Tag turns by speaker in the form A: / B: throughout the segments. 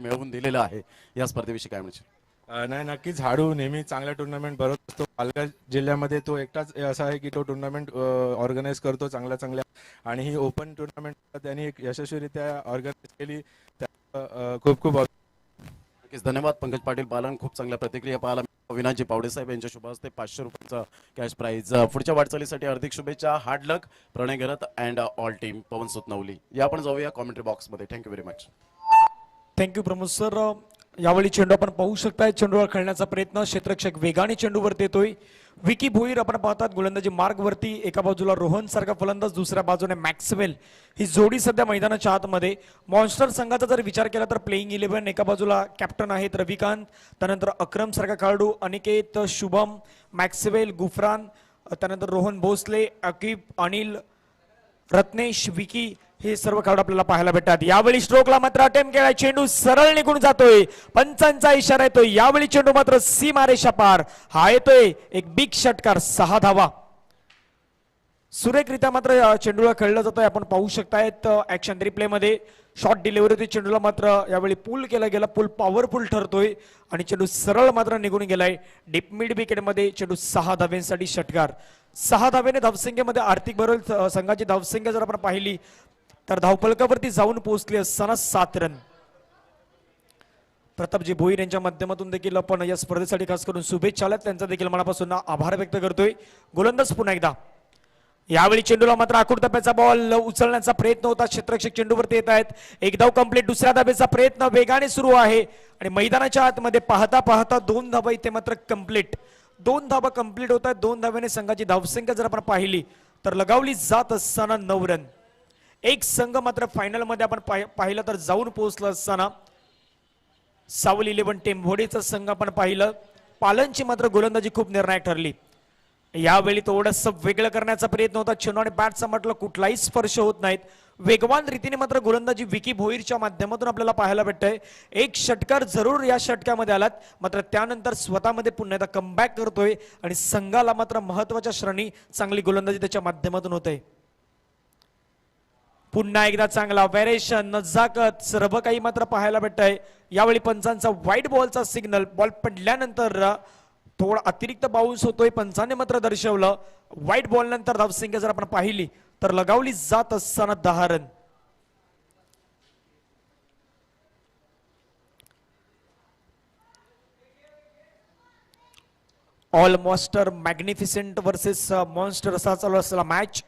A: मिळवून दिलेलं आहे या स्पर्धेविषयी काय म्हणजे?
B: नाही, नक्कीच हाडू नेहमी चांगल्या टुर्नामेंट भरवत असतो. पालघर जिल्ह्यामध्ये तो एकटाच असा आहे की तो टुर्नामेंट ऑर्गनाईज करतो चांगल्या चांगल्या, आणि ही ओपन टुर्नामेंट त्यांनी एक यशस्वीरित्या ऑर्गनाईज केली. खूप खूप
A: नक्कीच धन्यवाद पंकज पाटील पालन. खूप चांगल्या प्रतिक्रिया पाहायला अविनाशजी पावडे साहेब यांच्या शुभ हस्ते 500 रुपयांचा कॅश प्राइज. पुढच्या वाटचालीसाठी हार्दिक शुभेच्छा. Hard luck Pranay Gharat and all team. Pawan सुतनवली या आपण जाऊया कॉमेंट्री बॉक्समध्ये. Thank you very much.
C: Thank you Pramod sir. यावेळी चेंडू आपण पाहू शकताय, चेंडूवर खेळण्याचा प्रयत्न, क्षेत्ररक्षक वेगाने चेंडूवरती येतोय. विकी भोईर आपण पाहतात गोलंदाजी मार्गवरती, एका बाजूला रोहन सारखा फलंदाज, दुसऱ्या बाजूने मॅक्सवेल. ही जोडी सध्या मैदानाच्या आतमध्ये. मॉन्स्टर संघाचा जर विचार केला तर प्लेइंग 11 एका बाजूला कॅप्टन आहेत रविकांत, त्यानंतर अक्रम सारखा खेळाडू, अनिकेत, शुभम, मॅक्सवेल, गुफरान, त्यानंतर रोहन भोसले, अकीब, अनिल, रत्नेश, विकी, हे सर्व खेळाडू आपल्याला पाहायला भेटतात. यावेळी स्ट्रोकला मात्र अटेम्प्ट केलाय, चेंडू सरळ निघून जातोय, पंचांचा इशारा येतोय. यावेळी चेंडू मात्र सीमारेषा पार. हा येतोय एक बिग षटकार, 6 धावा. सुरेखरित्या मात्र चेंडूला खेळलं जातोय. आपण पाहू शकतायत ऍक्शन रिप्ले मध्ये शॉट डिलिव्हरी होती चेंडूला, मात्र यावेळी पूल केला गेला, पूल पॉवरफुल ठरतोय आणि चेंडू सरळ मात्र निघून गेलाय. डीप मिड विकेट मध्ये चेंडू 6 धाव्यांसाठी षटकार. 6 धाव्याने धावसंख्येमध्ये आर्थिक बरोबर संघाची धावसंख्या जर आपण पाहिली तर धावफलकावरती जाऊन पोहोचली असताना 7 रन. प्रतापजी भोईर यांच्या माध्यमातून देखील आपण या स्पर्धेसाठी खास करून शुभेच्छा आल्यात, त्यांचा देखील मनापासून आभार व्यक्त करतोय. गोलंदाज पुन्हा एकदा. यावेळी चेंडूला मात्र आखूड टप्प्याचा बॉल उचलण्याचा प्रयत्न होता, क्षेत्ररक्षक चेंडूवरती येत आहेत. एक धाव कंप्लीट, दुसऱ्या धाब्याचा प्रयत्न वेगाने सुरू आहे आणि मैदानाच्या आतमध्ये पाहता पाहता 2 धावा इथे मात्र कंप्लीट. 2 धावा कंप्लीट होत आहेत. 2 धाव्याने संघाची धावसंख्या जर आपण पाहिली तर लगावली जात असताना 9 रन. एक संघ मात्र फायनल मध्ये आपण पाहिलं तर जाऊन पोहोचला असताना सावल 11 टेंभोडेचा संघ आपण पाहिलं. पालनची मात्र गोलंदाजी खूप निर्णायक ठरली. यावेळी थोडंसं वेगळं करण्याचा प्रयत्न होता, चेंडू आणि बॅटचा म्हटलं कुठलाही स्पर्श होत नाहीत. वेगवान रीतीने मात्र गोलंदाजी विकी भोईरच्या माध्यमातून आपल्याला पाहायला भेटतंय. एक षटकार जरूर या षटकामध्ये आलात, मात्र त्यानंतर स्वतःमध्ये पुन्हा एकदा कमबॅक करतोय आणि संघाला मात्र महत्वाच्या श्रेणी चांगली गोलंदाजी त्याच्या माध्यमातून होते. पुन्हा एकदा चांगला व्हेरिएशन, नजाकत, सर्व काही मात्र पाहायला भेटतंय. यावेळी पंचांचा व्हाईट बॉलचा सिग्नल, बॉल पडल्यानंतर थोडा अतिरिक्त बाउन्स होतोय, पंचाने मात्र दर्शवलं. व्हाईट बॉल नंतर धावसंख्या जर आपण पाहिली तर लगावली जात असताना 10 run. All monster magnificent versus monster असा चालू असलेला मॅच.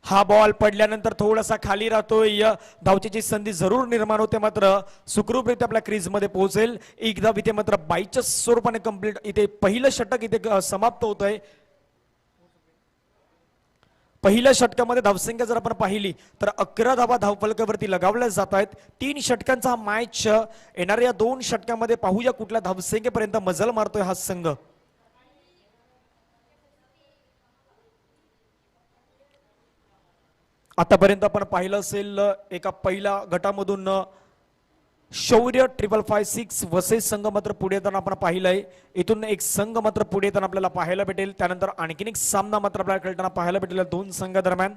C: हा बॉल पडल्यानंतर थोडासा खाली राहतोय, धावचीची संधी जरूर निर्माण होते, मात्र सुखरूपरित्या आपल्या क्रीज मध्ये पोहोचेल. एकदा इथे मात्र बाईच्या स्वरूपाने कंप्लीट इथे पहिलं षटक इथे समाप्त होत आहे. पहिल्या षटकामध्ये धावसंख्या जर आपण पाहिली तर 11 धावा धावफलकावरती लगावल्या जात आहेत. 3 षटकांचा हा मॅच येणाऱ्या या 2 षटकामध्ये पाहूया कुठल्या धावसंख्येपर्यंत मजल मारतोय हा संघ. आतापर्यंत आपण पाहिलं असेल एका पहिल्या गटामधून शौर्य 555 वसई संघ मात्र पुढे येताना आपण पाहिलंय. इथून एक संघ मात्र पुढे येताना आपल्याला पाहायला भेटेल. त्यानंतर आणखीन एक सामना मात्र आपल्याला खेळताना पाहायला भेटेल 2 संघादरम्यान.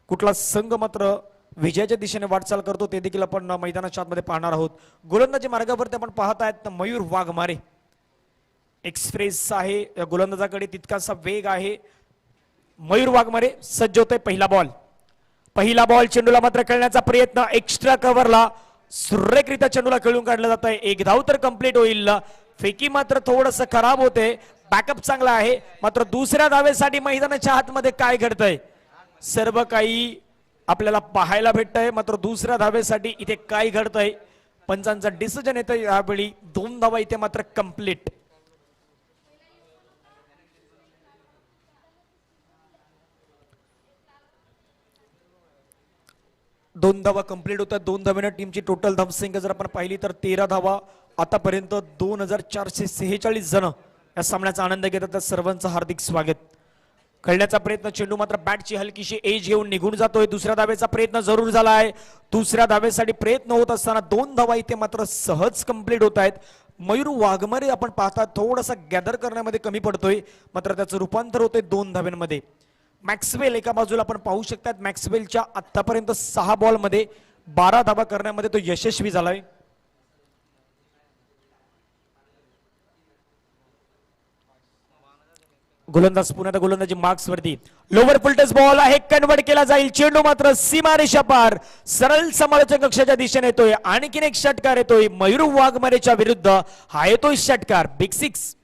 C: कुठला संघ मात्र विजयाच्या दिशेने वाटचाल करतो ते देखील आपण मैदानाच्या आतमध्ये पाहणार आहोत. गोलंदाजी मार्गावरती आपण पाहत आहेत मयूर वाघमारे. एक्सप्रेस आहे या गोलंदाजाकडे, तितकासा वेग आहे. मयूर वाघमारे सज्ज होतोय. पहिला बॉल चेंडूला मात्र खेळण्याचा प्रयत्न, एक्स्ट्रा कव्हरला सुरेखरित्या चेंडूला खेळून काढलं जात आहे. एक धाव तर कंप्लीट होईल. फेकी मात्र थोडस खराब होते, बॅकअप चांगला आहे, मात्र दुसऱ्या धावेसाठी मैदानाच्या आतमध्ये काय घडतंय सर्व काही आपल्याला पाहायला भेटतंय. मात्र दुसऱ्या धावेसाठी इथे काय घडतंय, पंचांचा डिसिजन येतं. यावेळी 2 धावा इथे मात्र कंप्लीट. दोन धावा कंप्लीट होतात. 2 धाव्याने टीमची टोटल धावसंख्या जर आपण पाहिली तर 13 धावा. आतापर्यंत 2446 जण या सामन्याचा आनंद घेतात. त्या सर्वांचं हार्दिक स्वागत. खेळण्याचा प्रयत्न, चेंडू मात्र बॅटची हलकीशी एज घेऊन निघून जातोय. दुसऱ्या धावेचा प्रयत्न जरूर झाला आहे. दुसऱ्या धावेसाठी प्रयत्न होत असताना 2 धावा इथे मात्र सहज कंप्लीट होत आहेत. मयूर वाघमारे आपण पाहता थोडासा गॅदर करण्यामध्ये कमी पडतोय, मात्र त्याचं रूपांतर होतंय 2 धाव्यांमध्ये. मॅक्सवेल एका बाजूला आपण पाहू शकतात. मॅक्सवेलच्या आतापर्यंत 6 बॉलमध्ये 12 धावा करण्यामध्ये तो यशस्वी झालाय. गोलंदाज पुन्हा गोलंदाजी मार्क्स वरती लोवर फुलटस बॉल आहे कन्वर्ट केला जाईल चेंडू मात्र सीमारेषा पार सरळ समालोचक कक्षाच्या दिशेने येतोय आणखीन एक षटकार येतोय मयूर वाघमारेच्या विरुद्ध हा येतोय षटकार बिग सिक्स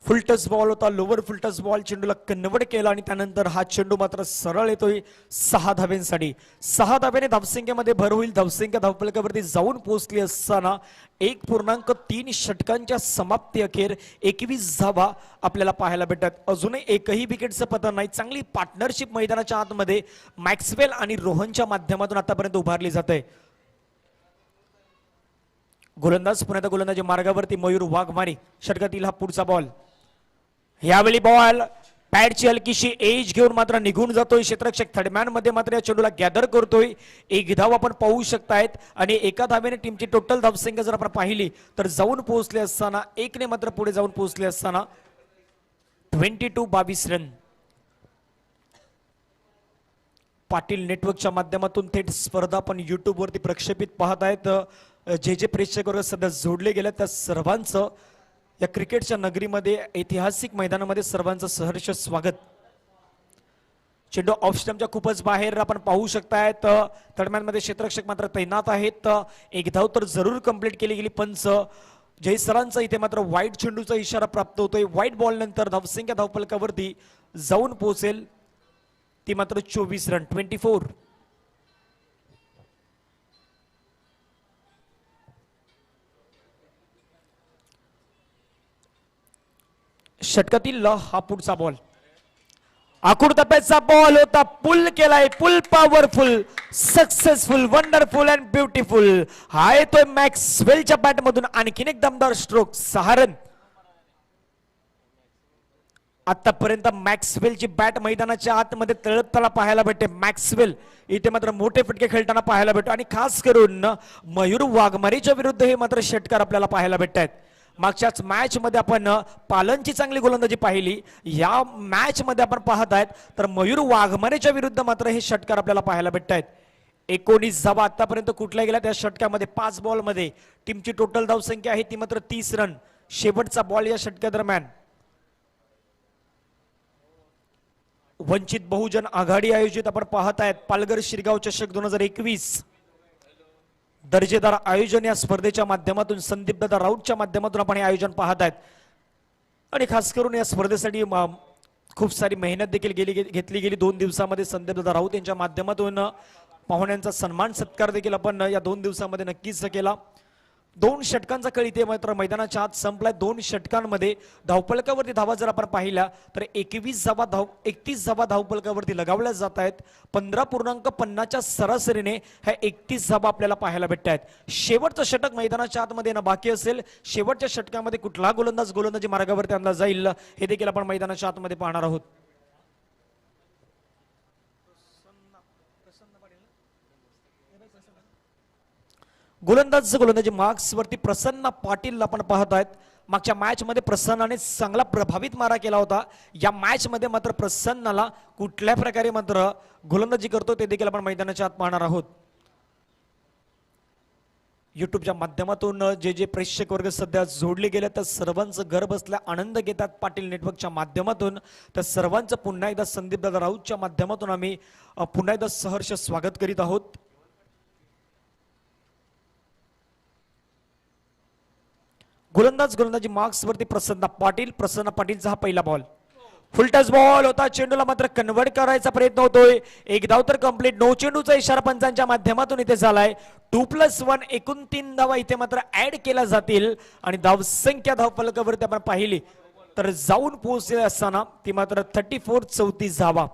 C: फुलटस बॉल होता लोवर फुलटस बॉल चेंडूला कन्वर्ट केला आणि त्यानंतर हा चेंडू मात्र सरळ येतोय 6 धाब्यांसाठी 6 धाब्याने धावसंख्येमध्ये भर होईल धावसंख्या धावफलकावरती जाऊन पोहोचली असताना 1.3 षटकांच्या समाप्ती अखेर 21 धावा आपल्याला पाहायला भेटतात अजूनही एकही विकेटचं पतन नाही चांगली पार्टनरशिप मैदानाच्या आतमध्ये मॅक्सवेल आणि रोहनच्या माध्यमातून आतापर्यंत उभारली जाते गोलंदाज पुन्हा गोलंदाजी मार्गावरती मयूर वाघमारे षटकातील हा पुढचा बॉल यावेळी बॉल पॅडची हलकीशी एज घेऊन मात्र निघून जातोय क्षेत्ररक्षक थर्डमॅन मध्ये मात्र या चेंडूला गॅदर करतोय एक धाव आपण पाहू शकतायत आणि एका धावेने टीमची टोटल धावसंख्या जर आपण पाहिली तर जाऊन पोहोचले असताना एकने मात्र पुढे जाऊन पोहोचले असताना 22 रन पाटील नेटवर्कच्या माध्यमातून थेट स्पर्धा आपण युट्यूब वरती प्रक्षेपित पाहत आहेत जे प्रेक्षक वर्ग सध्या जोडले गेले त्या सर्वांचं या क्रिकेटच्या नगरीमध्ये ऐतिहासिक मैदानामध्ये सर्वांचं सहर्ष स्वागत चेंडू ऑफ स्टंपच्या खूपच बाहेर आपण पाहू शकतायत दरम्यानमध्ये क्षेत्ररक्षक मात्र तैनात आहेत एक धाव तर जरूर कंप्लीट केली गेली पंच जय सरांचा इथे मात्र वाईट चेंडूचा इशारा प्राप्त होतोय वाईट बॉल नंतर धावसंख्या धावफलकावरती जाऊन पोहोचेल ती मात्र 24 रन 24 षटकातील हा पुढचा बॉल आखूड टप्प्याचा बॉल होता पुल केलाय pull powerful successful wonderful and beautiful हा येतोय मॅक्सवेलच्या बॅट मधून आणखीन एक दमदार स्ट्रोक 6 रन आतापर्यंत मॅक्सवेलची बॅट मैदानाच्या आतमध्ये तळपताना पाहायला भेटते मॅक्सवेल इथे मात्र मोठे फटके खेळताना पाहायला भेटतो आणि खास करून मयूर वाघमारेच्या विरुद्ध हे मात्र षटकार आपल्याला पाहायला भेटत आहेत मागच्याच मॅच मध्ये आपण पालनची चांगली गोलंदाजी पाहिली या मॅच मध्ये आपण पाहत आहेत तर मयूर वाघमारेच्या विरुद्ध मात्र हे षटकार आपल्याला पाहायला भेटत आहेत 19 धावा आतापर्यंत कुठल्या गेल्या त्या षटकामध्ये 5 बॉल मध्ये टीमची टोटल धावसंख्या आहे ती मात्र 30 रन शेवटचा बॉल या षटका दरम्यान वंचित बहुजन आघाडी आयोजित आपण पाहत आहेत पालघर शिरगाव चषक 2021 दर्जेदार आयोजन या स्पर्धेच्या माध्यमातून संदीप दादा राऊतच्या माध्यमातून आपण हे आयोजन पाहत आहेत आणि खास करून या स्पर्धेसाठी खूप सारी मेहनत देखील घेतली गेली 2 दिवसामध्ये संदीप दादा राऊत यांच्या माध्यमातून पाहुण्यांचा सन्मान सत्कार देखील आपण या 2 दिवसामध्ये नक्कीच केला 2 षटकांचा खेळ इथे मात्र मैदानाच्या आत संपलाय 2 षटकांमध्ये धावफलकावरती धावा जर आपण पाहिल्या तर 31 धावा धावफलकावरती लगावल्या जात आहेत 15.50 च्या सरासरीने ह्या 31 धावा आपल्याला पाहायला भेटत आहेत शेवटचं षटक मैदानाच्या आतमध्ये ना बाकी असेल शेवटच्या षटकामध्ये कुठला गोलंदाजी मार्गावरती आणला जाईल हे देखील आपण मैदानाच्या आतमध्ये पाहणार आहोत गोलंदाजी मार्क्स वरती प्रसन्न पाटील आपण पाहत आहेत मागच्या मॅच मध्ये प्रसन्नाने चांगला प्रभावित मारा केला होता या मॅच मध्ये मात्र प्रसन्नाला कुठल्या प्रकारे मात्र गोलंदाजी करतो ते देखील आपण मैदानाच्या आत पाहणार आहोत युट्यूबच्या माध्यमातून जे प्रेक्षक वर्ग सध्या जोडले गेले त्या सर्वांचं घर बसल्या आनंद घेतात पाटील नेटवर्कच्या माध्यमातून त्या सर्वांचं पुन्हा एकदा संदीप दादा राऊतच्या माध्यमातून आम्ही पुन्हा एकदा सहर्ष स्वागत करीत आहोत गोलंदाजी मार्क्स वरती प्रसन्न पाटीलचा हा पहिला बॉल फुलटस बॉल होता चेंडूला मात्र कन्वर्ट करायचा प्रयत्न होतोय एक धाव तर कंप्लीट 9 चेंडूचा इशारा पंचांच्या माध्यमातून इथे झालाय 2+1 एकूण 3 धावा इथे मात्र ऍड केल्या जातील आणि धावसंख्या धावफलकावरती आपण पाहिली तर जाऊन पोहोचले असताना ती मात्र 34 धावा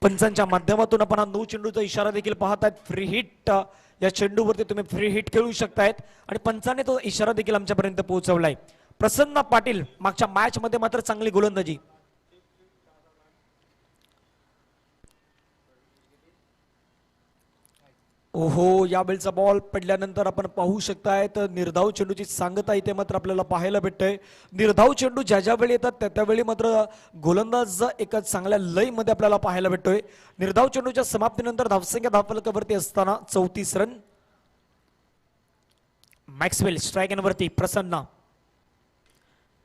C: पंचांच्या माध्यमातून आपण 9 चेंडूचा इशारा देखील पाहतात फ्री हिट या चेंडूवरती तुम्ही फ्री हिट खेळू शकतायत आणि पंचाने तो इशारा देखील आमच्यापर्यंत पोहोचवलाय प्रसन्न पाटील मागच्या मॅच मध्ये मात्र चांगली गोलंदाजी ओहो यावेळचा बॉल पडल्यानंतर आपण पाहू शकताय तर निर्धाव चेंडूची सांगता इथे मात्र आपल्याला पाहायला भेटतंय निर्धाव चेंडू ज्या वेळी येतात त्यावेळी मात्र गोलंदाज एका चांगल्या लय मध्ये आपल्याला पाहायला भेटतोय निर्धाव चेंडूच्या समाप्तीनंतर धावसंख्या धावफलकावरती असताना 34 रन मॅक्सवेल स्ट्राईक वरती प्रसन्न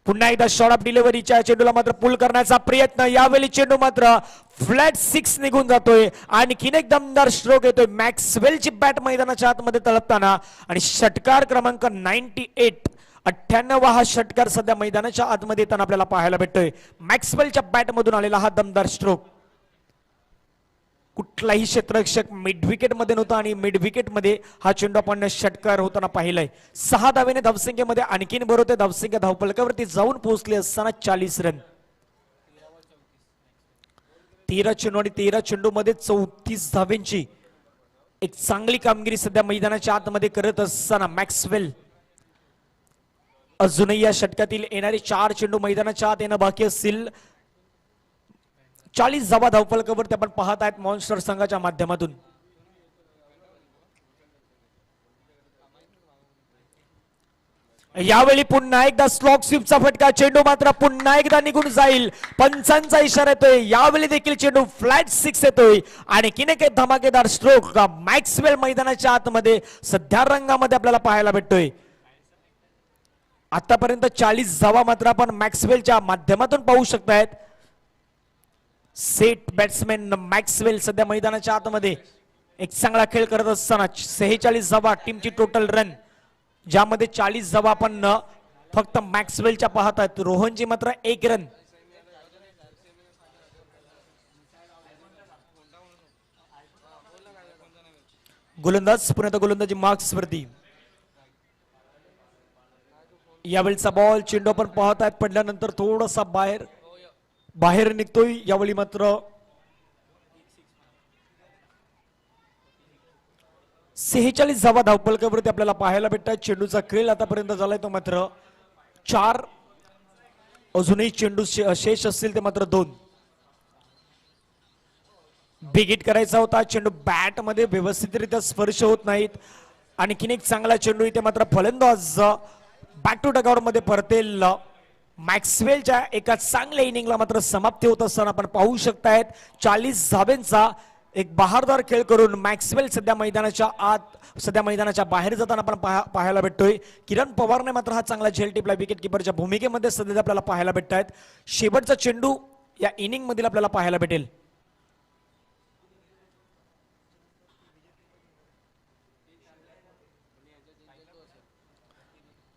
C: पुन्हा एकदा शॉर्ट ऑफ डिलिव्हरीच्या चेंडूला मात्र पुल करण्याचा प्रयत्न यावेळी चेंडू मात्र फ्लॅट 6 निघून जातोय आणखीन एक दमदार स्ट्रोक येतोय मॅक्सवेलची बॅट मैदानाच्या आतमध्ये तळपताना आणि षटकार क्रमांक 98 हा षटकार सध्या मैदानाच्या आतमध्ये येताना आपल्याला पाहायला भेटतोय मॅक्सवेलच्या बॅट मधून आलेला हा दमदार स्ट्रोक कुठलाही क्षेत्ररक्षक मिड विकेट मध्ये नव्हता आणि मिड विकेट मध्ये हा चेंडू आपण षटकार होताना पाहिलाय 6 धावेने धावसंख्येमध्ये आणखीन बरोबर होते धावसंख्या धावपलकावरती जाऊन पोहोचले असताना 40 रन 13 चेंडू आणि 13 चेंडू मध्ये 34 धावेंची एक चांगली कामगिरी सध्या मैदानाच्या आतमध्ये करत असताना मॅक्सवेल अजूनही या षटकातील येणारे 4 चेंडू मैदानाच्या आत येणं बाकी असतील 40 धावा धावफलकावरती आपण पाहत आहेत मॉन्स्टर संघाच्या माध्यमातून यावेळी पुन्हा एकदा स्लॉक स्वीपचा फटका चेंडू मात्र पुन्हा एकदा निघून जाईल पंचांचा इशारा येतोय यावेळी देखील चेंडू फ्लॅट 6 येतोय आणि किनेक धमाकेदार स्ट्रोक मॅक्सवेल मैदानाच्या आतमध्ये सध्या रंगामध्ये आपल्याला पाहायला भेटतोय आतापर्यंत 40 धावा मात्र आपण मॅक्सवेलच्या माध्यमातून पाहू शकतायत सेट बॅट्समॅन मॅक्सवेल सध्या मैदानाच्या आतमध्ये एक चांगला खेळ करत असताना 46 धावा टीमची टोटल रन ज्यामध्ये 40 धावा आपण फक्त मॅक्सवेलच्या पाहत आहेत रोहनची मात्र 1 रन गोलंदाज पुन्हा गोलंदाजी मार्क्स वरती यावेळीचा बॉल चेंडू आपण पाहत आहेत पडल्यानंतर थोडासा बाहेर निघतोय यावेळी मात्र 46 धावा धावपलकावरती आपल्याला पाहायला भेटतात चेंडूचा खेळ आतापर्यंत झालाय तो मात्र 4 अजूनही चेंडू शेष असतील ते मात्र 2 बिग हिट करायचा होता चेंडू बॅट मध्ये व्यवस्थितरित्या स्पर्श होत नाहीत आणखीन एक चांगला चेंडू इथे मात्र फलंदाज बॅक टू डगआउट मध्ये परतेल मॅक्सवेलच्या एका चांगल्या इनिंगला मात्र समाप्ती होत असताना आपण पाहू शकतायत 40 धाब्यांचा एक बहारदार खेळ करून मॅक्सवेल सध्या मैदानाच्या बाहेर जाताना आपण पाहायला भेटतोय किरण पवारने मात्र हा चांगला झेल टिपला विकेट किपरच्या भूमिकेमध्ये सध्या आपल्याला पाहायला भेटतायत शेवटचा चेंडू या इनिंग मधील आपल्याला पाहायला भेटेल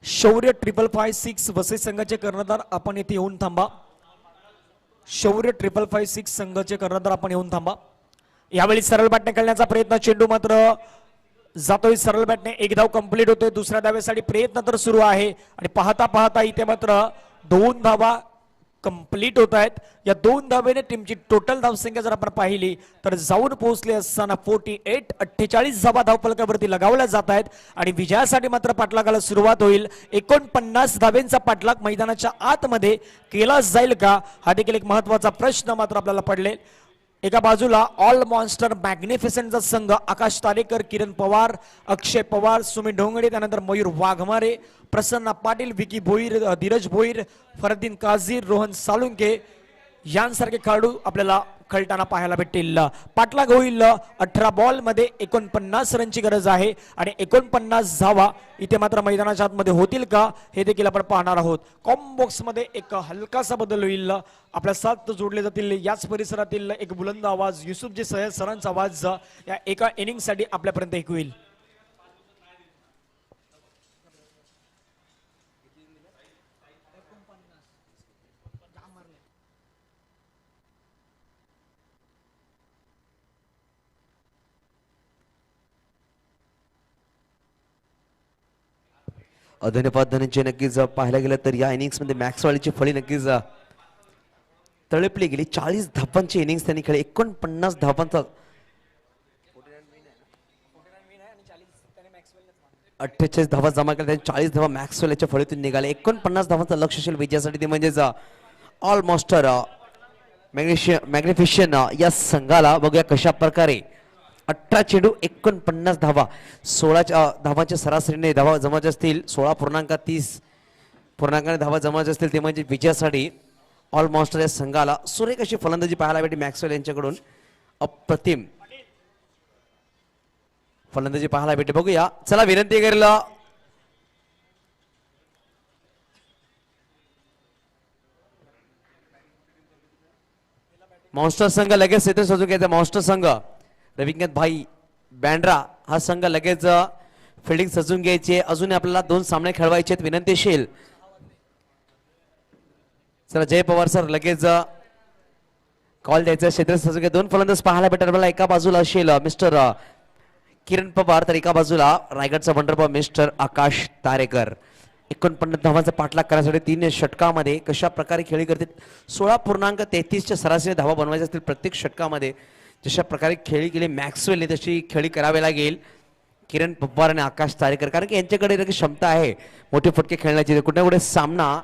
C: शौर्य 555-6 वसई संघाचे कर्णधार आपण येथे येऊन थांबा शौर्य 555-6 संघाचे कर्णधार आपण येऊन थांबा यावेळी सरळ बॅटने खेळण्याचा प्रयत्न चेंडू मात्र जातोय सरळ बॅटने एक धाव कंप्लीट होतोय दुसऱ्या धावेसाठी प्रयत्न तर सुरू आहे आणि पाहता पाहता इथे मात्र 2 धावा कंप्लीट होत आहेत या 2 धावेने टीमची टोटल धावसंख्या जर आपण पाहिली तर जाऊन पोहोचले असताना 48 धावा धावफलकावरती लगावल्या जात आहेत आणि विजयासाठी मात्र पाठलागाला सुरुवात होईल 49 धावेंचा पाठलाग मैदानाच्या आतमध्ये केला जाईल का हा देखील एक महत्वाचा प्रश्न मात्र आपल्याला पडले एका बाजूला ऑल मॉन्स्टर मॅग्निफिसंटचा संघ आकाश तारेकर किरण पवार अक्षय पवार सुमित ढोंगडे त्यानंतर मयूर वाघमारे प्रसन्न पाटील विकी भोईर धीरज भोईर फरदीन काझीर रोहन सालुंके यांसारखे खेळाडू आपल्याला खेळताना पाहायला भेटतील पाठलाग होईल 18 बॉल मध्ये 49 रनची गरज आहे आणि 49 धावा इथे मात्र मैदानाच्या आतमध्ये होतील का हे देखील आपण पाहणार आहोत कॉम्बॉक्स मध्ये एक हलकासा बदल होईल आपल्या साथ जोडले जातील याच परिसरातील एक बुलंद आवाज युसुफजी सय्यद सरांचा आवाज या एका इनिंग साठी आपल्यापर्यंत ऐकू येईल
D: धन्यवाद धनंजय नक्कीच पाहायला गेलं तर या इनिंग्स मध्ये मॅक्सवेलची फळी नक्कीच तळपली गेली 40 धावांची इनिंग्स त्यांनी खेळली 49 धावांचा 48 धावा जमा केल्या 40 धावा मॅक्सवेल याच्या फळीतून निघाले 49 धावांचा लक्ष असेल विजयासाठी ते म्हणजेच ऑल मॉन्स्टर मॅग्निफिशियन या संघाला बघूया कशा प्रकारे 18 चेंडू 49 धावा 16 धावांच्या सरासरीने धावा जमायचे असतील 16.30 पूर्णांकाने धावा जमायचे असतील ते म्हणजे विजयासाठी ऑल मॉन्स्टर या संघाला सुरेख अशी फलंदाजी पाहायला भेटली मॅक्सवेल यांच्याकडून अप्रतिम फलंदाजी पाहायला भेटते बघूया चला विनंती करेल मॉन्स्टर संघ लगेच येथे सजून घ्यायचा. मॉन्स्टर संघ रविकांत भाई बँड्रा हा संघ लगेच फिल्डिंग सजून घ्यायची. अजून आपल्याला 2 सामने खेळवायचे आहेत. विनंतीशील चला जय पवार सर लगेच कॉल द्यायचा. क्षेत्र सजून घ्या. 2 फलंदाज पाहायला भेटणार मला. एका बाजूला असेल मिस्टर किरण पवार तर एका बाजूला रायगडचा वंडरबॉय मिस्टर आकाश तारेकर. 49 धावांचा पाठलाग करण्यासाठी 3 षटकामध्ये कशा प्रकारे खेळी करतील. 16.33 च्या सरासरी धावा बनवायच्या असतील प्रत्येक षटकामध्ये. जशा प्रकारे खेळी केली मॅक्सवेलने तशी खेळी करावी लागेल किरण पवार आणि आकाश तारेकर, कारण की यांच्याकडे क्षमता आहे मोठे फटके खेळण्याची. कुठे कुठे सामना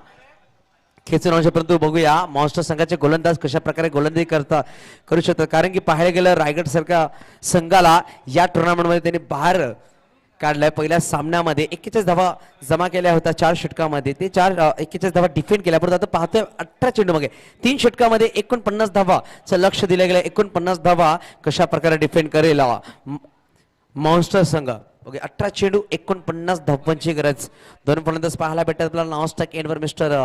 D: खेचून आणू शकतो. परंतु बघूया मॉन्स्टर संघाचे गोलंदाज कशा प्रकारे गोलंदाजी करू शकतात, कारण की पाहायला गेलं रायगड सारख्या संघाला या टुर्नामेंटमध्ये त्यांनी बाहेर काढलाय. पहिल्या सामन्यामध्ये 41 धावा जमा केल्या होत्या 4 षटकामध्ये. ते 41 धावा डिफेंड केल्या. परंतु आता पाहतोय 18 चेंडू मागे 3 षटकामध्ये 49 धावाचं लक्ष दिलं गेलं. 49 धावा कशा प्रकारे डिफेंड करेल मॉन्स्टर संघ. ओके 18 चेंडू 49 धावांची गरज. 2 फलंदाज पाहायला भेटतात आपल्याला. नॉन स्ट्राईक एंडवर मिस्टर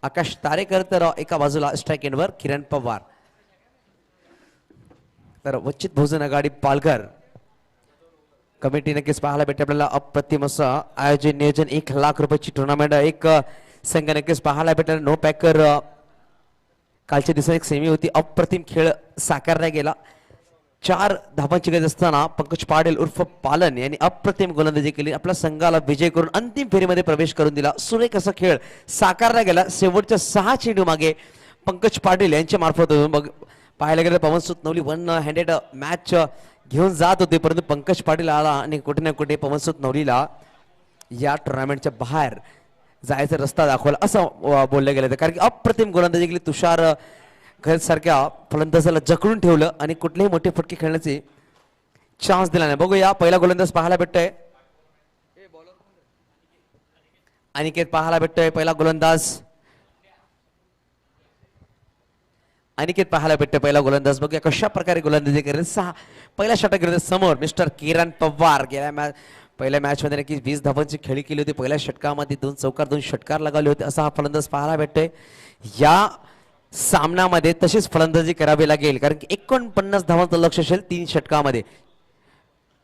D: आकाश तारेकर तर एका बाजूला स्ट्राईक एंडवर किरण पवार. तर वंचित बहुजन आघाडी पालघर कमिटी नक्कीच पाहायला भेटते आपल्याला. अप्रतिम असं आयोजन नियोजन. 1 लाख रुपयाची टुर्नामेंट. एक संघ नक्कीच पाहायला भेटला. नो पॅकर कालच्या दिवसात एक सेमी होती. अप्रतिम खेळ साकारला गेला. 4 धावांची गरज असताना पंकज पाटील उर्फ पालन यांनी अप्रतिम गोलंदाजी केली. आपल्या संघाला विजय करून अंतिम फेरीमध्ये प्रवेश करून दिला. सुरेख असा खेळ साकारला गेला. शेवटच्या 6 चेंडू मागे पंकज पाटील यांच्या मार्फत पाहायला गेलं पवन सूत नवली 1 हँडेड मॅच घेऊन जात होते, परंतु पंकज पाटील आला आणि कुठे ना कुठे पवन सूत नवलीला या टुर्नामेंटच्या बाहेर जायचा रस्ता दाखवला असं बोललं गेलं. कारण की अप्रतिम गोलंदाजी केली. तुषार सारख्या फलंदाजाला जखडून ठेवलं आणि कुठलेही मोठे फटके खेळण्याचे चान्स दिला नाही. बघूया पहिला गोलंदाज पाहायला भेटतोय. अनिकेत पाहायला भेटतोय पहिला गोलंदाज. अनिकेत पाहायला भेटतोय पहिला गोलंदाज. बघूया कशा प्रकारे गोलंदाजी करेल. पहिल्या षटक समोर मिस्टर किरण पवार. गेल्या पहिल्या मॅच मध्ये नक्की 20 धावांची खेळी केली होती. पहिल्या षटकामध्ये 2 चौकार 2 षटकार लगावले होते. असा हा फलंदाज पाहायला भेटतोय. या सामन्यामध्ये तशीच फलंदाजी करावी लागेल, कारण की 49 धावांचं लक्ष असेल 3 षटकामध्ये.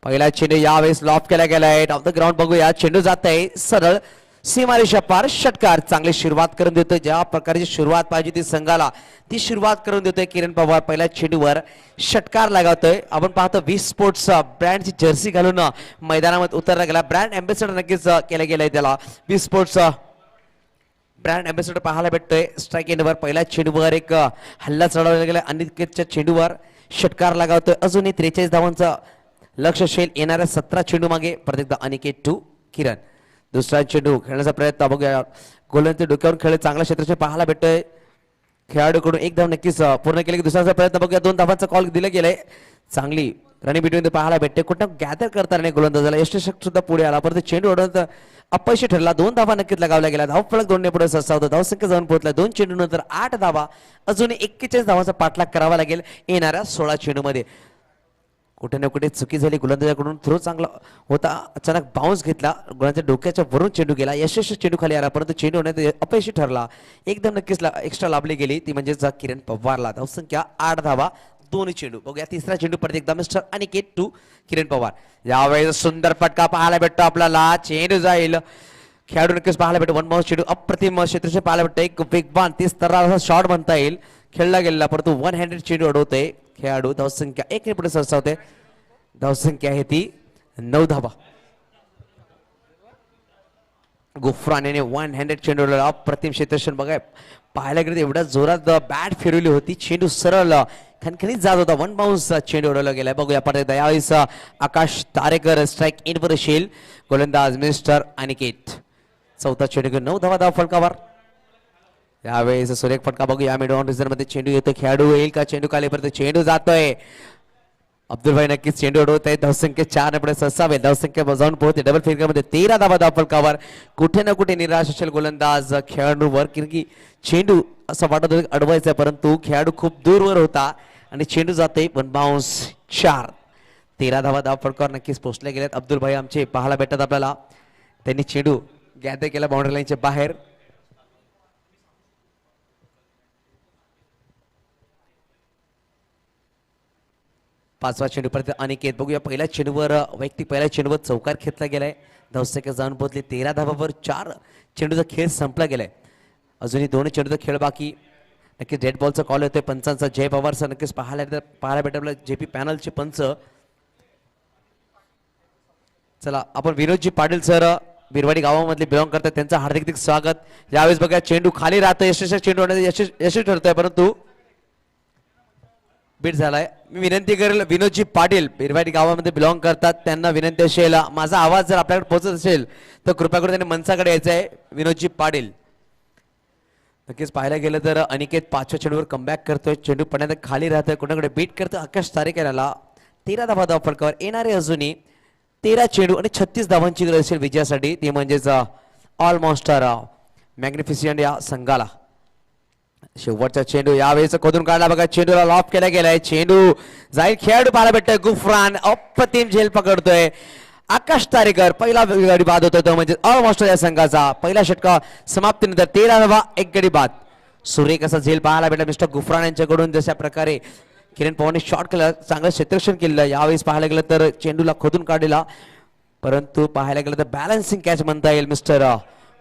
D: पहिला चेंडू यावेळेस लॉफ केला गेलाय ऑफ द ग्राउंड. बघूया चेंडू जात आहे सरळ सीमारेषा पार. षटकार चांगली सुरुवात करून देतोय. ज्या प्रकारची सुरुवात पाहिजे ती संघाला ती सुरुवात करून देतोय किरण पवार. पहिल्या चेंडूवर षटकार लगावतोय. आपण पाहतो 20 स्पोर्ट्स ब्रँडची जर्सी घालून मैदानामध्ये उतरला गेला. ब्रँड अँबॅसेडर नक्कीच केलं गेलंय त्याला. 20 स्पोर्ट्स ब्रँड अँबॅसेडर पाहायला भेटतोय. स्ट्राईक एंडवर पहिल्या चेंडूवर एक हल्ला चढवला गेला. अनिकेतच्या चेंडूवर षटकार लगावतोय. अजूनही 43 धावांचं लक्ष असेल येणाऱ्या 17 चेंडू मागे. प्रत्येकदा अनिकेत टू किरण. दुसरा चेंडू खेळण्याचा प्रयत्न. बघूया गोलंदाजी डोक्यावर खेळ चांगला क्षेत्र पाहायला भेटतोय. खेळाडूकडून 1 धाव नक्कीच पूर्ण केले की दुसऱ्याचा प्रयत्न. बघूया 2 धावांचा कॉल दिला गेलाय. चांगली रनिंग बिटवीन पाहायला भेटते. कुठं गॅदर करताना गोलंदाजाला यष्टीशक सुद्धा पुढे आला, परंतु चेंडू उडवत अपयशी ठरला. 2 धावा नक्कीच लगावल्या गेल्या. धावफलक 2 ने पुढे सरसा होता. धावसंख्या जाऊन पोहोचला. 2 चेंडू नंतर 8 धावा. अजून 41 धावांचा पाठलाग करावा लागेल येणाऱ्या 16 चेंडूमध्ये. कुठे ना कुठे चुकी झाली गोलंदाजाकडून. थ्रो चांगला होता, अचानक बाउन्स घेतला. गोलंदाजाच्या डोक्याच्या वरून चेंडू गेला. यशस्वी चेंडू खाली आला, परंतु चेंडू होण्यात अपयशी ठरला. एकदम नक्कीच एक्स्ट्रा लाभली गेली ती म्हणजेच किरण पवारला. धावसंख्या 8 धावा 2 चेंडू. बघूया तिसरा चेंडू परत एकदा मिस्टर अनिकेत टू किरण पवार. यावेळेस सुंदर फटका पाहायला भेटतो आपल्याला. चेंडू जाईल. खेळाडू नक्कीच पाहायला भेटतो. 1 बाउन्स चेंडू अप्रतिम क्षेत्रक्षेत्र पाहायला भेटतो. एक वेगवान 30 तराचा शॉट म्हणता येईल खेळला गेलेला, परंतु 1 हँडेड चेंडू अडवतोय खेळाडू. धावसंख्या 1 ने पुढे सरसावते. धावसंख्या आहे ती 9 धावा. गुफराने 1 हँडेड चेंडू अप्रतिम क्षेत्रक्षण बघाय पाहायला गेलं एवढ्या जोरात बॅट फिरवली होती. चेंडू सरळ खणखणीत जात होता. 1 बाउन्स चेंडू उडवला गेलाय. बघूया परत यावेळेस आकाश तारेकर स्ट्राईक एंडवर असेल. गोलंदाज मिस्टर अनिकेत. चौथा चेंडू घेऊन 9 धावा धाव फलकावर. यावेळेस सुरेख फटका. बघूया मिड ऑन मध्ये चेंडू येतो. खेळाडू येईल का चेंडू खाली, परत चेंडू जातोय. अब्दुल भाई नक्कीच चेंडू उडवत आहे. धावसंख्या 4 ने पुढे सरसावे. धावसंख्या बजावून पोहोचते. डबल फिरक्यामध्ये 13 धावा धाव फलकावर. कुठे ना कुठे निराश असेल गोलंदाज खेळाडूवर, कारण की चेंडू असं वाटत होतं अडवायचा, परंतु खेळाडू खूप दूरवर होता आणि चेंडू जाते 1 बाउन्स 4. 13 धावा धाव फलकावर नक्कीच पोहोचले गेलेत. अब्दुल भाई आमचे पाहायला भेटतात आपल्याला. त्यांनी चेंडू गॅदर केला बाउंड्री लाईनच्या बाहेर. 5वा चेंडू परत अनिकेत. बघूया पहिल्या चेंडूवर वैयक्तिक पहिल्या चेंडूवर चौकार खेचला गेलाय. धावसंख्या जाऊन पोहोचली 13 धावावर. 4 चेंडूचा खेळ संपला गेलाय. अजूनही 2 चेंडूचा खेळ बाकी. नक्कीच डेड बॉलचा कॉल होतोय पंचांचा. जय पवारचा नक्कीच पाहायला भेटलं जेपी पॅनलचे पंच. चला आपण विनोदजी पाटील सर बिरवाडी गावामधले बिलॉंग करतात त्यांचं हार्दिक स्वागत. यावेळेस बघा चेंडू खाली राहतो. यशस्वी चेंडू यशस्वी ठरतोय परंतु बीट झालाय. मी विनंती करेल विनोदजी पाटील बिरवाडी गावामध्ये बिलॉंग करतात त्यांना विनंती असेल माझा आवाज जर आपल्याकडे पोहोचत असेल तर कृपया करून त्यांनी मंचाकडे यायचं आहे. विनोदजी पाटील. नक्कीच पाहायला गेलं तर अनिकेत 5व्या चेंडूवर कमबॅक करतोय. चेंडू पडण्यात खाली राहतोय. कोणाकडे बीट करतोय आकाश तारेकरला. 13 धावा धाव फलकावर येणारे अजूनही 13 चेंडू आणि 36 धावांची गरज असेल विजयासाठी. ते म्हणजेच ऑलमॉस्टर मॅग्निफिशियंट या संघाला. शेवटचा चेंडू यावेळेस खोदून काढला बघा. चेंडूला लॉफ केला गेलाय. चेंडू जाईल खेळाडू पाहायला भेटतोय. गुफरान अप्रतिम झेल पकडतोय. आकाश तारेकर पहिला गडी बाद होतोय तो म्हणजे ऑलमॉस्ट या संघाचा. पहिला षटका समाप्तीनंतर 13 धावा 1 गडी बाद. सुरेख असा झेल पाहायला भेटला मिस्टर गुफरान यांच्याकडून. जशा प्रकारे किरण पवारने शॉट केला चांगलं क्षेत्ररक्षण केलं. यावेळेस पाहायला गेलं तर चेंडूला खोदून काढलेला परंतु पाहायला गेलं तर बॅलन्सिंग कॅच म्हणता येईल मिस्टर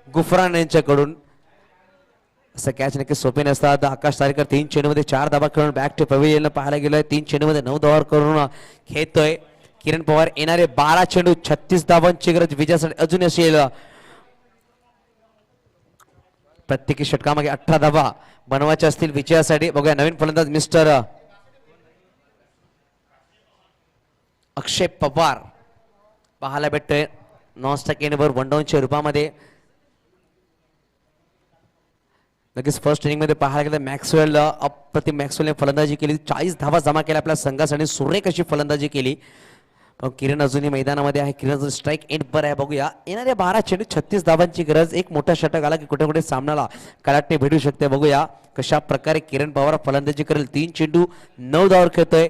D: गुफरान यांच्याकडून. असं कॅच नक्की सोपे नसतात. आकाश तारेकर 3 चेंडूमध्ये 4 धावा खेळून बॅक टू पवेलियन पाहायला गेलोय. 3 चेंडूमध्ये 9 धावा करून खेळतोय. किरण पवार येणारे 12 चेंडू 36 धावांची गरज विजयासाठी अजून असेल. प्रत्येकी षटकामागे 18 धावा बनवायच्या असतील विजयासाठी. बघूया नवीन फलंदाज मिस्टर अक्षय पवार पाहायला भेटतोय. नॉनस्टॉप एंडवर 1 डाऊनच्या रूपामध्ये. नक्कीच फर्स्ट इनिंग मध्ये पाहायला गेलं मॅक्सवेल अप्रतिम मॅक्सवेलने फलंदाजी केली. 40 धावा जमा केल्या आपल्या संघासाठी. सुरेख अशी फलंदाजी केली. किरण अजूनही मैदानामध्ये आहे. किरण अजून स्ट्राईक एंड पर आहे. बघूया येणाऱ्या 12 चेंडू 36 धावांची गरज. एक मोठा षटक आला की कुठे कुठे सामन्याला कलाटणी भेटू शकते. बघूया कशा प्रकारे किरण पवार फलंदाजी करेल. 3 चेंडू 9 धावावर खेळतोय.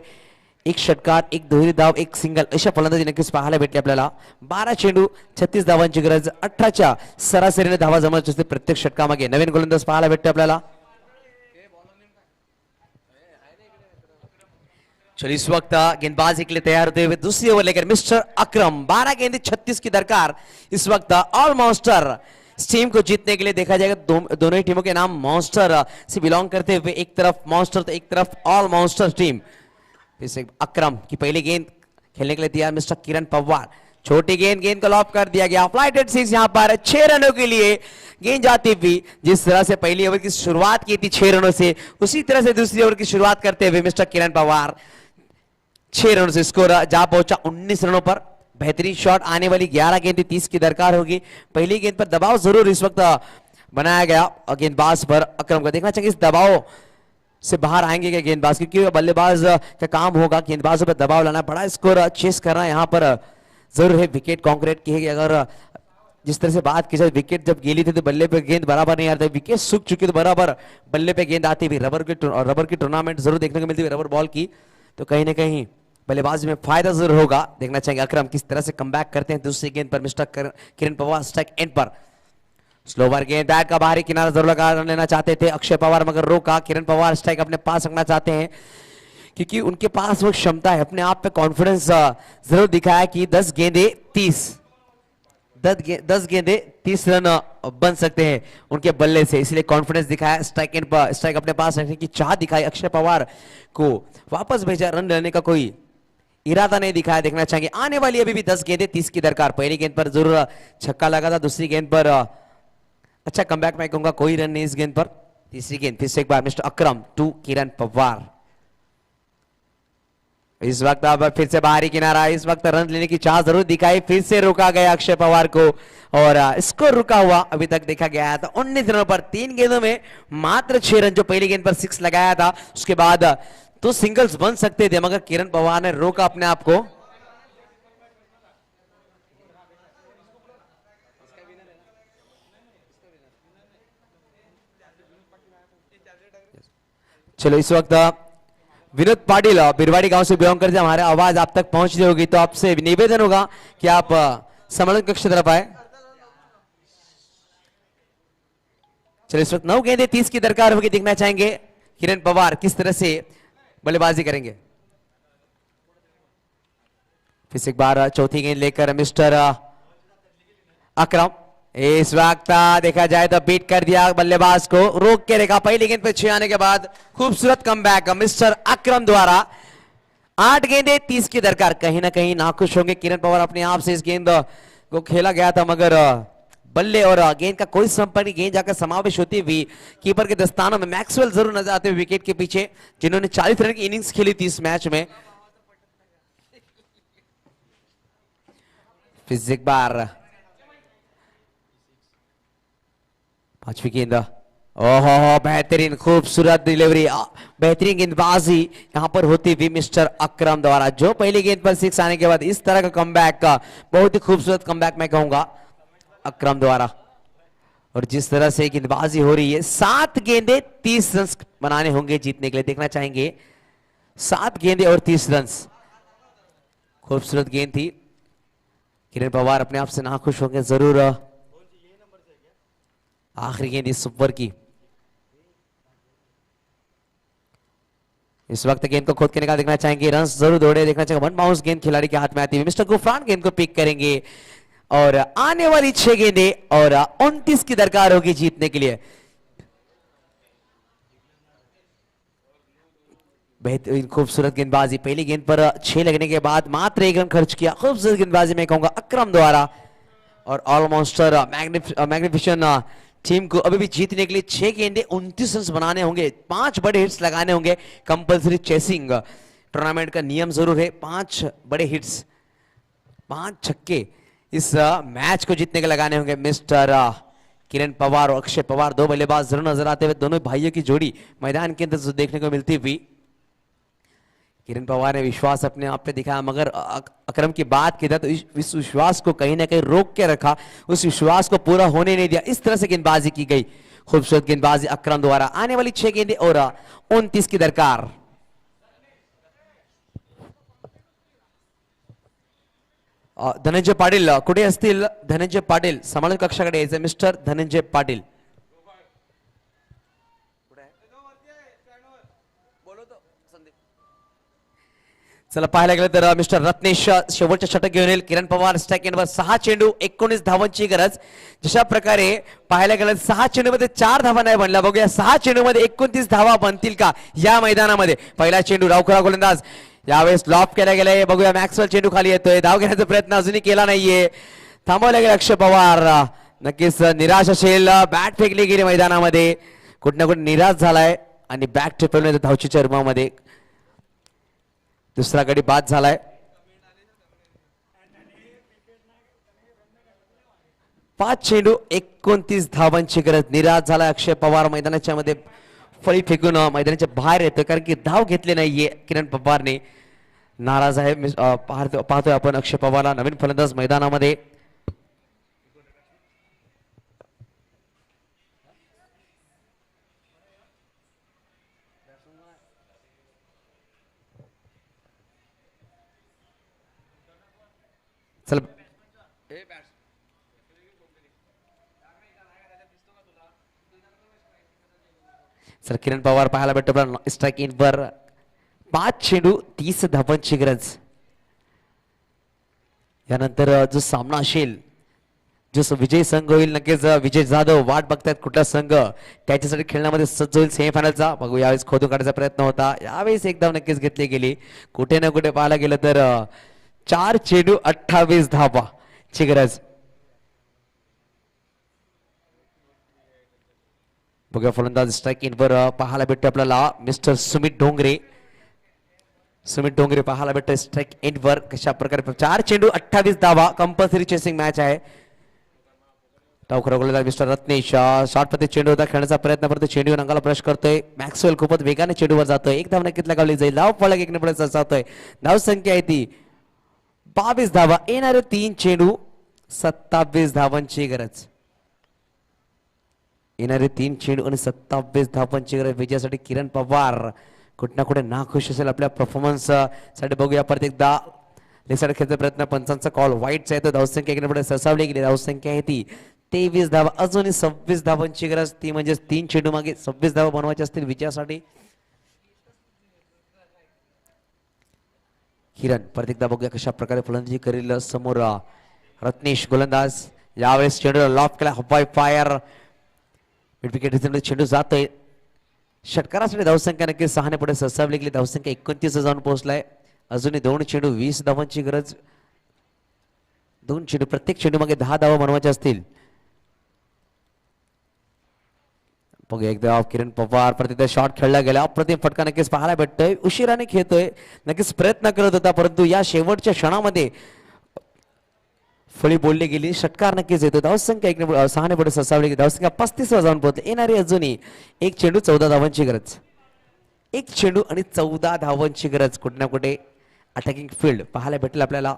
D: 1 षटकार 1 दुहेरी धाव 1 सिंगल अशा फलंदाजी नक्कीच पाहायला भेटली आपल्याला. 12 चेंडू 36 धावांची गरज. 18च्या सरासरीने धावा जमायची असते प्रत्येक षटकामागे. नवीन गोलंदाज पाहायला भेटते आपल्याला. चलिए इस वक्त गेंदबाजी के लिए तैयार होते हुए दूसरी ओवर लेकर मिस्टर अकरम. 12 गेंदें 36 की दरकार इस वक्त. ऑल मॉन्स्टर इस टीम को जीतने के लिए देखा जाएगा दोनों ही टीमों के नाम मॉन्स्टर से बिलोंग करते हुए. एक तरफ मॉन्स्टर तो एक तरफ ऑल मॉन्स्टर टीम. फिर से अकरम की पहली गेंद खेलने के लिए तैयार मिस्टर किरण पवार. छोटी गेंद को लॉप कर दिया गया. फ्लाइटेड 6 यहां पर 6 रनों के लिए गेंद जाती हुई. जिस तरह से पहली ओवर की शुरुआत की थी 6 रनों से उसी तरह से दूसरी ओवर की शुरुआत करते हुए मिस्टर किरण पवार 6 रनों से स्कोर जा पहुंचा 19 रनों पर. बेहतरीन शॉट आने वाली 11 गेंद 30 की दरकार होगी. पहली गेंद पर दबाव जरूर इस वक्त बनाया गया गेंदबाज पर अकरम का. देखना चाहिए इस दबाव से बाहर आएंगे क्या गेंदबाज, क्योंकि बल्लेबाज का काम होगा गेंदबाजों पर दबाव लाना. बड़ा स्कोर चेस करना यहाँ पर जरूर है. विकेट कॉन्क्रीट की है कि अगर जिस तरह से बात की जाए विकेट जब गेली थी तो बल्ले पे गेंद बराबर नहीं आती. विकेट सूख चुकी तो बराबर बल्ले पे गेंद आती भी. रबर की टूर्नामेंट जरूर देखने को मिलती है रबर बॉल की. तो कहीं ना कहीं बल्लेबाजी में फायदा जरूर होगा. देखना चाहेंगे अकरम किस तरह से कमबैक करते हैं. दूसरी गेंद पर मिस्टर किरण पवार स्ट्राइक एंड पर. स्लोवर गेंद बैट का बाहरी किनारा जरूर लगा लेना चाहते थे अक्षय पवार मगर रोका. किरण पवार स्ट्राइक अपने पास रखना चाहते हैं क्योंकि उनके पास वो क्षमता है. अपने आप पे कॉन्फिडेंस जरूर दिखाया कि 10 गेंदे 30 रन बन सकते हैं उनके बल्ले से. इसलिए कॉन्फिडेंस दिखाया. स्ट्राइक एंड पर स्ट्राइक अपने पास रखने की चाह दिखाई. अक्षय पवार को वापस भेजा. रन लेने का कोई इरादा नहीं दिखाया. देखना चाहेंगे आने वाली अभी भी 10 गेंदे 30 की दरकार. पहली गेंद पर जरूर छक्का लगा था. दूसरी गेंद पर अच्छा कमबैक मैं कहूंगा कोई रन नहीं इस गेंद पर. तीसरी गेंद फिर से एक बार मिस्टर अकरम टू किरण पवार. इस वक्त अब फिर से बाहरी किनारा. इस वक्त रन लेने की चाह जरूर दिखाई. फिर से रोका गया अक्षय पवार को और स्कोर रुका हुआ अभी तक देखा गया था 19 रनों पर. 3 गेंदों में मात्र 6 रन. जो पहली गेंद पर 6 लगाया था उसके बाद तो सिंगल्स बन सकते थे मगर किरण पवार ने रोका अपने आप को. चलो इस वक्त विनोद पाटिल बिरवाड़ी गांव से बिलोंग करते. हमारे आवाज आप तक पहुंच रही होगी तो आपसे निवेदन होगा कि आप सम्मेलन कक्ष की तरफ आए. चलो इस वक्त 9 गेंदे 30 की दरकार होगी. देखना चाहेंगे किरण पवार किस तरह से बल्लेबाजी करेंगे. फिर एक बार चौथी गेंद लेकर मिस्टर अकरम, इस वक्त देखा जाए तो बीट कर दिया बल्लेबाज को, रोक के देखा पहली गेंद पे 6 आने के बाद खूबसूरत कमबैक मिस्टर अकरम द्वारा। 8 गेंदें 30 की दरकार। कहीं ना कहीं नाखुश होंगे किरण पवार अपने आप से, इस गेंद को खेला गया था मगर बल्ले और गेंद का कोई संपर्क नहीं, गेंद जाकर समावेश होती हुई कीपर के दस्तानों में। मैक्सवेल जरूर नजर आते हुए विकेट के पीछे, जिन्होंने 40 रन की इनिंग्स खेली थी इस मैच में। फिर एक बार 5वीं गेंद, ओहो बेहतरीन खूबसूरत डिलीवरी, बेहतरीन गेंदबाजी यहां पर होती हुई मिस्टर अकरम द्वारा, जो पहली गेंद पर 6 आने के बाद इस तरह का कमबैक का बहुत ही खूबसूरत कमबैक मैं कहूंगा अकरम द्वारा। और जिस तरह से गेंदबाजी हो रही है, 7 गेंदें 30 रन बनाने होंगे जीतने के लिए, देखना चाहेंगे 7 गेंदें और 30 रन। खूबसूरत गेंद थी, किरण पवार अपने आप से नाखुश होंगे जरूर। आखिरी गेंद इस ओवर की, इस वक्त गेंद को खोद के निकाल, देखना चाहेंगे रन जरूर दौड़े, देखना चाहेंगे 1 बाउंस गेंद खिलाड़ी के हाथ में आती है। मिस्टर गुफरान गेंद को पिक करेंगे और आने वाली 6 गेंदें और 29 की दरकार होगी जीतने के लिए। बेहतरीन खूबसूरत गेंदबाजी, पहली गेंद पर 6 लगने के बाद मात्र 1 रन खर्च किया, खूबसूरत गेंदबाजी मैं कहूंगा अकरम द्वारा। और ऑलमोस्ट मैग्निफिसेंट टीम को अभी भी जीतने के लिए 6 गेंदे 29 रन बनाने होंगे, 5 बड़े हिट्स लगाने होंगे। कंपलसरी चेसिंग टूर्नामेंट का नियम जरूर है, 5 बड़े हिट्स, 5 छक्के इस मैच को जीतने के लगाने होंगे। मिस्टर किरण पवार और अक्षय पवार, 2 बल्लेबाज जरूर नजर आते हुए, दोनों भाइयों की जोड़ी मैदान के अंदर देखने को मिलती हुई। किरण पवार ने विश्वास अपने आप पे दिखाया, मगर अकरम की बात की था तो इस विश्वास को कहीं ना कहीं रोक के रखा, उस विश्वास को पूरा होने नहीं दिया। इस तरह से गेंदबाजी की गई, खूबसूरत गेंदबाजी अकरम द्वारा। आने वाली 6 गेंदें और 29 की दरकार। धनंजय पाटील कुठे असतील? धनंजय पाटील समालोचक कक्षाकडे यायचे, मिस्टर धनंजय पाटील। चला पाहायला गेलं तर मिस्टर रत्नेश शेवटच्या षटक घेऊन येईल। किरण पवार स्ट्राइक एंडवर 6 चेंडू 19 धावांची गरज। जशा प्रकारे पाहायला गेलं 6 चेंडूमध्ये 4 धावा नाही बनल्या, बघूया 6 चेंडूमध्ये 29 धावा बनतील का या मैदानामध्ये। पहिला चेंडू रावखुरा गोलंदाज, यावेळेस लॉप केला गेलाय, बघूया मॅक्सवेल चेंडू खाली येतोय, धाव घेण्याचा प्रयत्न अजूनही केला नाहीये, थांबवला गेला अक्षय पवार। नक्कीच निराश असेल, बॅट फेकली गेली मैदानामध्ये, कुठे ना कुठे निराश झालाय आणि बॅट टिपवण्याच्या धावची चर्मामध्ये दुसरा गडी बाद झालाय। 5 चेंडू 29 धावांची गरज, निराश झाला अक्षय पवार, मैदानाच्या मध्ये फळी फेकून मैदानाच्या बाहेर येतोय, कारण की धाव घेतले नाहीये किरण पवारने, नाराज आहे। पाहतोय आपण अक्षय पवारला, नवीन फलंदाज मैदानामध्ये। चल सर किरण पवार पाहायला भेटतो स्ट्राइक इन वर 5 चेंडू 30 धावांची गरज। यानंतर जो सामना असेल, जो विजय संघ होईल, नक्कीच विजय जाधव वाट बघतायत कुठला संघ त्याच्यासाठी खेळण्यामध्ये सज्ज होईल सेमीफायनलचा। बघू यावेळेस खोदून काढायचा प्रयत्न होता, यावेळेस एक धाव नक्कीच घेतली गेली। कुठे ना कुठे पाहायला गेलं तर 4 चेंडू 28 धावा ची गरज। बघा फलंदाज स्ट्राइक इन वर पाहायला भेटतो आपल्याला मिस्टर सुमित डोंगरे। सुमित डोंगरे पाहायला भेटतो स्ट्राइक इन वर, कशा प्रकारे 4 चेंडू 28 धावा, कंपल्सरी चेसिंग मॅच आहे। डावखुरा मिस्टर रत्नेश शॉर्ट मध्ये चेंडू होता, खेळण्याचा प्रयत्न करतोय, चेंडू रंगाला ब्रश करतोय, मॅक्सवेल खूपच वेगाने चेंडूवर जातोय, एक धाव नक्कीच लगावली जाईल, धाव फलक 1 ने जातोय। धाव संख्या आहे ती 22 धावा, येणारे 3 चेंडू 27 धावांची गरज। येणारे 3 चेंडू आणि 27 धावांची गरज विजयासाठी। किरण पवार कुठे ना कुठे नाखुश असेल आपल्या परफॉर्मन्स साठी। बघूया परत एकदा लेसाड खेळचा प्रयत्न, पंचांचा कॉल वाईटचा आहे, तो धावसंख्या 1 ने सरसावली गेली, धावसंख्या आहे ती 23 धावा, अजूनही 26 धावांची गरज, ती म्हणजे 3 चेंडू मागे 26 धावा बनवायचे असतील विजयासाठी। किरण परत एकदा बघूया कशा प्रकारे फलंदाजी करेल समोर रत्नेश गोलंदाज यावेळेस चेंडू लॉफ केला हवाई फायर मिड विकेट चेंडू जातोय षटकारासाठी धावसंख्या नक्की 6 ने पुढे सरसावली गेली धावसंख्या 29 जाऊन पोहोचलाय अजूनही 2 चेंडू 20 धावांची गरज 2 चेंडू प्रत्येक चेंडू मागे 10 धावा बनवायच्या असतील बघूया एकदा किरण पवार प्रतिदा शॉट खेळला गेला अप्रतिम फटका नक्कीच पाहायला भेटतोय उशिराने खेळतोय नक्कीच प्रयत्न करत होता परंतु या शेवटच्या क्षणामध्ये फळी बोलली गेली षटकार नक्कीच येतो धावसंख्या 6 ने पुढे सरसावली गेली धावसंख्या 35 वर जाऊन पोहोचली येणारी अजूनही एक चेंडू 14 धावांची गरज एक चेंडू आणि 14 धावांची गरज कुठे ना कुठे अटॅकिंग फील्ड पाहायला भेटेल आपल्याला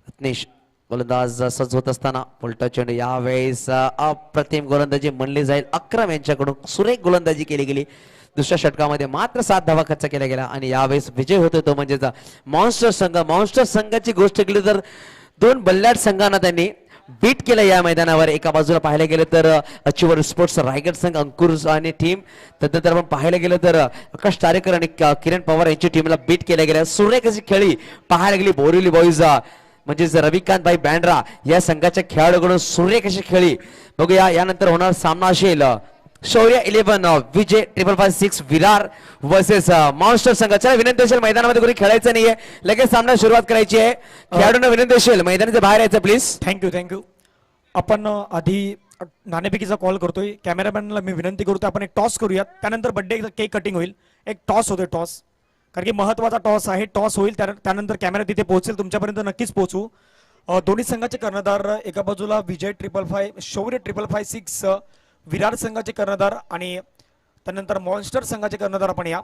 D: रत्नेश गोलंदाज सज्ज होत असताना उलटा चेंडू यावेळेस अप्रतिम गोलंदाजी म्हणली जाईल अक्रम यांच्याकडून सुरेख गोलंदाजी केली गेली दुसऱ्या षटकामध्ये मात्र 7 धावा खर्च केला गेला आणि यावेळेस विजय होतो तो म्हणजे मॉन्स्टर संघाची गोष्ट केली तर 2 बल्लाड संघांना त्यांनी बीट केलं या मैदानावर एका बाजूला पाहायला गेलं तर अचिवर स्पोर्ट्स रायगड संघ अंकुर आणि टीम तदनंतर आपण पाहायला गेलं तर आकाश तारेकर आणि किरण पवार यांची टीमला बीट केल्या गेल्या सुरेख अशी खेळी पाहायला गेली बोरिवली बॉईज म्हणजेच रविकांत भाई बँड्रा या संघाच्या खेळाडूकडून सुरेख अशी खेळी बघूया यानंतर होणार सामना असेल शौर्य 11 विजय 556 विरार वर्सेस मॉन्स्टर संघाच्या विनंती असेल मैदानामध्ये कोणी खेळायचं नाहीये लगेच सामना सुरुवात करायची आहे खेळाडूंना विनंती असेल मैदानाच्या बाहेर यायचं प्लीज
C: थँक्यू आपण आधी नाणेफेकीचा कॉल करतोय कॅमेरामॅनला मी विनंती करतो आपण एक टॉस करूयात त्यानंतर बर्थडे केक कटिंग होईल एक टॉस होतोय टॉस कारण की महत्वाचा टॉस आहे टॉस होईल त्यानंतर कॅमेरा तिथे पोहोचेल तुमच्यापर्यंत नक्कीच पोहोचू दोन्ही संघाचे कर्णधार एका बाजूला विजय 555 शौर्य 556 विरार संघाचे कर्णधार आणि त्यानंतर मॉन्स्टर संघाचे कर्णधार आपण या